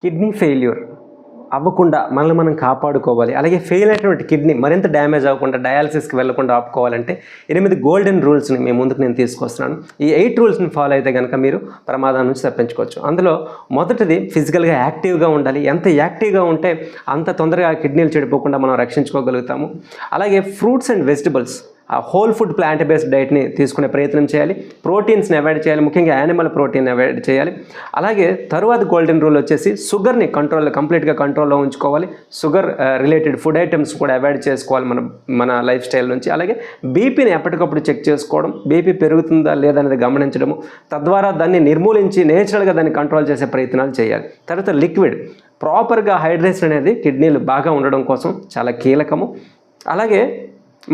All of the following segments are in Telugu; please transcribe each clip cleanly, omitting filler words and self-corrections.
కిడ్నీ ఫెయిల్యూర్ అవ్వకుండా మనల్ని మనం కాపాడుకోవాలి. అలాగే ఫెయిల్ అయినటువంటి కిడ్నీ మరింత డ్యామేజ్ అవ్వకుండా డయాలసిస్కి వెళ్లకుండా ఆపుకోవాలంటే 8 గోల్డెన్ రూల్స్ని మీ ముందుకు నేను తీసుకొస్తున్నాను. ఈ 8 రూల్స్ని ఫాలో అయితే కనుక మీరు ప్రమాదం నుంచి తప్పించుకోవచ్చు. అందులో మొదటిది ఫిజికల్గా యాక్టివ్గా ఉండాలి. ఎంత యాక్టివ్గా ఉంటే అంత తొందరగా కిడ్నీలు చెడిపోకుండా మనం రక్షించుకోగలుగుతాము. అలాగే fruits and vegetables, whole food plant based డైట్ని తీసుకునే ప్రయత్నం చేయాలి. ప్రోటీన్స్ని అవాయిడ్ చేయాలి, ముఖ్యంగా యానిమల్ ప్రోటీన్ అవాయిడ్ చేయాలి. అలాగే తరువాత గోల్డెన్ రూల్ వచ్చేసి షుగర్ని కంప్లీట్గా కంట్రోల్లో ఉంచుకోవాలి. షుగర్ రిలేటెడ్ ఫుడ్ ఐటమ్స్ కూడా అవాయిడ్ చేసుకోవాలి మన లైఫ్ స్టైల్ నుంచి. అలాగే బీపీని ఎప్పటికప్పుడు చెక్ చేసుకోవడం, బీపీ పెరుగుతుందా లేదా అనేది గమనించడము, తద్వారా దాన్ని నిర్మూలించి నేచురల్గా దాన్ని కంట్రోల్ చేసే ప్రయత్నాలు చేయాలి. తర్వాత లిక్విడ్, ప్రాపర్గా హైడ్రేషన్ అనేది కిడ్నీలు బాగా ఉండడం కోసం చాలా కీలకము. అలాగే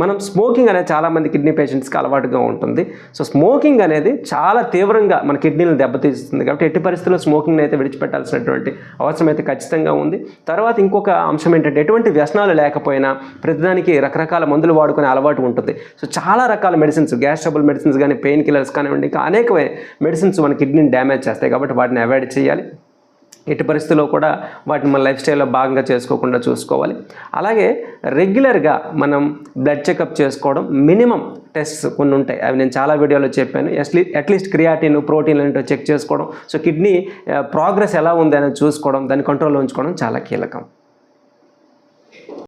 మనం స్మోకింగ్ అనేది చాలామంది కిడ్నీ పేషెంట్స్కి అలవాటుగా ఉంటుంది. సో స్మోకింగ్ అనేది చాలా తీవ్రంగా మన కిడ్నీలను దెబ్బతీస్తుంది. కాబట్టి ఎట్టి పరిస్థితుల్లో స్మోకింగ్ని అయితే విడిచిపెట్టాల్సినటువంటి అవసరం అయితే ఖచ్చితంగా ఉంది. తర్వాత ఇంకొక అంశం ఏంటంటే ఎటువంటి వ్యసనాలు లేకపోయినా ప్రతిదానికి రకరకాల మందులు వాడుకునే అలవాటు ఉంటుంది. సో చాలా రకాల మెడిసిన్స్, గ్యాస్ ట్రబుల్ మెడిసిన్స్ కానీ, పెయిన్ కిల్లర్స్ కానివ్వండి, ఇంకా అనేక మెడిసిన్స్ మన కిడ్నీని డ్యామేజ్ చేస్తాయి. కాబట్టి వాటిని అవాయిడ్ చేయాలి. ఎట్టి పరిస్థితుల్లో కూడా వాటిని మన లైఫ్ స్టైల్లో భాగంగా చేసుకోకుండా చూసుకోవాలి. అలాగే రెగ్యులర్గా మనం బ్లడ్ చెకప్ చేసుకోవడం, మినిమం టెస్ట్స్ కొన్ని ఉంటాయి, అవి నేను చాలా వీడియోలో చెప్పాను. అట్లీస్ట్ క్రియాటిన్, ప్రోటీన్ ఏంటో చెక్ చేసుకోవడం, సో కిడ్నీ ప్రోగ్రెస్ ఎలా ఉంది అనేది చూసుకోవడం, దాన్ని కంట్రోల్లో ఉంచుకోవడం చాలా కీలకం.